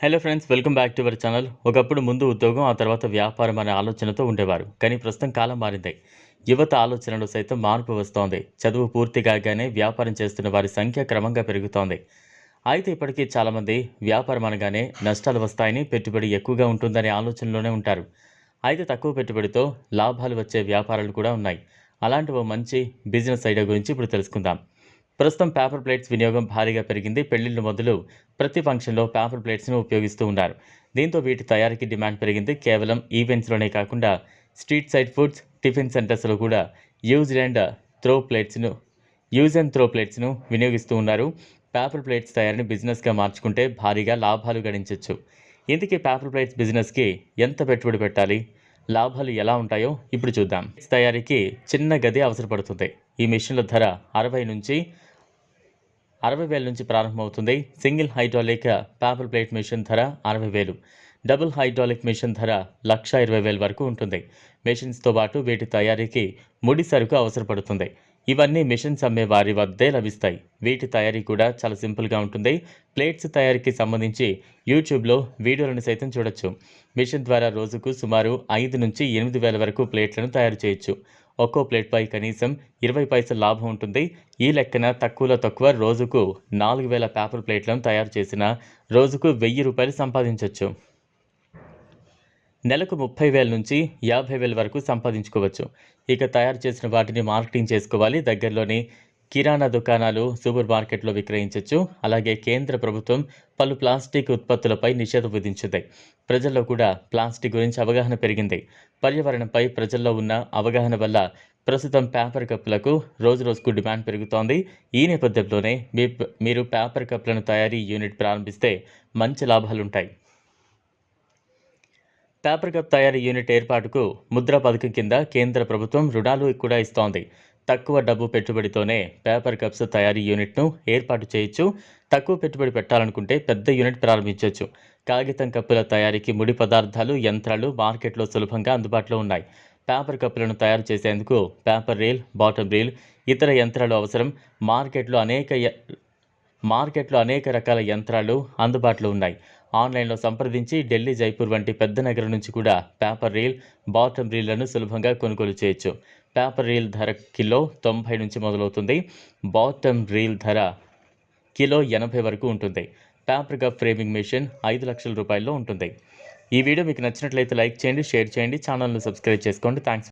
Hello friends, welcome back to our channel. ఒకప్పుడు ముందు ఉద్యోగం, ఆ తర్వాత వ్యాపారం అనే ఆలోచనతో ఉండేవారు. కానీ ప్రస్తుతం కాలం మారింది. యువత ఆలోచనలో సైతం మార్పు వస్తోంది. చదువు పూర్తి కాగానే వ్యాపారం చేస్తున్న వారి సంఖ్య క్రమంగా పెరుగుతోంది. అయితే ఇప్పటికీ చాలామంది వ్యాపారం అనగానే నష్టాలు వస్తాయని, పెట్టుబడి ఎక్కువగా ఉంటుందనే ఆలోచనలోనే ఉంటారు. అయితే తక్కువ పెట్టుబడితో లాభాలు వచ్చే వ్యాపారాలు కూడా ఉన్నాయి. అలాంటి ఓ మంచి బిజినెస్ ఐడియా గురించి ఇప్పుడు తెలుసుకుందాం. ప్రస్తుతం పేపర్ ప్లేట్స్ వినియోగం భారీగా పెరిగింది. పెళ్లిళ్లు మొదలు ప్రతి ఫంక్షన్లో పేపర్ ప్లేట్స్ను ఉపయోగిస్తూ ఉన్నారు. దీంతో వీటి తయారీకి డిమాండ్ పెరిగింది. కేవలం ఈవెంట్స్లోనే కాకుండా స్ట్రీట్ సైడ్ ఫుడ్స్, టిఫిన్ సెంటర్స్లో కూడా యూజ్డ్ అండ్ త్రో ప్లేట్స్ను యూజ్ అండ్ త్రో ప్లేట్స్ను వినియోగిస్తూ ఉన్నారు. పేపర్ ప్లేట్స్ తయారీని బిజినెస్గా మార్చుకుంటే భారీగా లాభాలు గడించవచ్చు. ఇందుకే పేపర్ ప్లేట్స్ బిజినెస్కి ఎంత పెట్టుబడి పెట్టాలి, లాభాలు ఎలా ఉంటాయో ఇప్పుడు చూద్దాం. తయారీకి చిన్న గది అవసరపడుతుంది. ఈ మిషన్ల ధర 60,000 నుంచి ప్రారంభమవుతుంది. Single hydraulic paper plate machine ధర 60,000, డబుల్ హైడ్రాలిక్ మిషన్ ధర 1,20,000 వరకు ఉంటుంది. మిషన్స్తో పాటు వీటి తయారీకి ముడి సరుకు అవసరపడుతుంది. ఇవన్నీ మిషన్స్ అమ్మే వారి వద్దే లభిస్తాయి. వీటి తయారీ కూడా చాలా సింపుల్గా ఉంటుంది. ప్లేట్స్ తయారీకి సంబంధించి యూట్యూబ్లో వీడియోలను సైతం చూడొచ్చు. మిషన్ ద్వారా రోజుకు సుమారు 5 నుంచి 8,000 వరకు ప్లేట్లను తయారు చేయొచ్చు. ఒక్కో ప్లేట్పై కనీసం 20 పైసలు లాభం ఉంటుంది. ఈ లెక్కన తక్కువలో తక్కువ రోజుకు 4,000 పేపర్ ప్లేట్లను తయారు చేసిన రోజుకు 1,000 రూపాయలు సంపాదించవచ్చు. నెలకు 30,000 నుంచి 50,000 వరకు సంపాదించుకోవచ్చు. ఇక తయారు చేసిన వాటిని మార్కెటింగ్ చేసుకోవాలి. దగ్గరలోని కిరాణా దుకాణాలు, సూపర్ మార్కెట్లో విక్రయించవచ్చు. అలాగే కేంద్ర ప్రభుత్వం పలు ప్లాస్టిక్ ఉత్పత్తులపై నిషేధం విధించింది. ప్రజల్లో కూడా ప్లాస్టిక్ గురించి అవగాహన పెరిగింది. పర్యావరణంపై ప్రజల్లో ఉన్న అవగాహన వల్ల ప్రస్తుతం పేపర్ కప్పులకు రోజుకు డిమాండ్ పెరుగుతోంది. ఈ నేపథ్యంలోనే మీరు పేపర్ కప్పులను తయారీ యూనిట్ ప్రారంభిస్తే మంచి లాభాలుంటాయి. పేపర్ కప్ తయారీ యూనిట్ ఏర్పాటుకు ముద్రా పథకం కింద కేంద్ర ప్రభుత్వం రుణాలు కూడా ఇస్తోంది. తక్కువ డబ్బు పెట్టుబడితోనే పేపర్ కప్స్ తయారీ యూనిట్ను ఏర్పాటు చేయొచ్చు. తక్కువ పెట్టుబడి పెట్టాలనుకుంటే పెద్ద యూనిట్ ప్రారంభించవచ్చు. కాగితం కప్పుల తయారీకి ముడి పదార్థాలు, యంత్రాలు మార్కెట్లో సులభంగా అందుబాటులో ఉన్నాయి. పేపర్ కప్పులను తయారు చేసేందుకు పేపర్ రీల్, బాటమ్ రీల్, ఇతర యంత్రాలు అవసరం. మార్కెట్లో అనేక రకాల యంత్రాలు అందుబాటులో ఉన్నాయి. ఆన్లైన్లో సంప్రదించి ఢిల్లీ, జైపూర్ వంటి పెద్ద నగరం నుంచి కూడా పేపర్ రీల్, బాటమ్ రీళ్లను సులభంగా కొనుగోలు చేయొచ్చు. పేపర్ రీల్ ధర కిలో 90 నుంచి మొదలవుతుంది. బాటమ్ రీల్ ధర కిలో 80 వరకు ఉంటుంది. పేపర్ కప్ ఫ్రేమింగ్ మెషిన్ 5 లక్షల రూపాయల్లో ఉంటుంది. ఈ వీడియో మీకు నచ్చినట్లయితే లైక్ చేయండి, షేర్ చేయండి, ఛానల్ను సబ్స్క్రైబ్ చేసుకోండి. థ్యాంక్స్.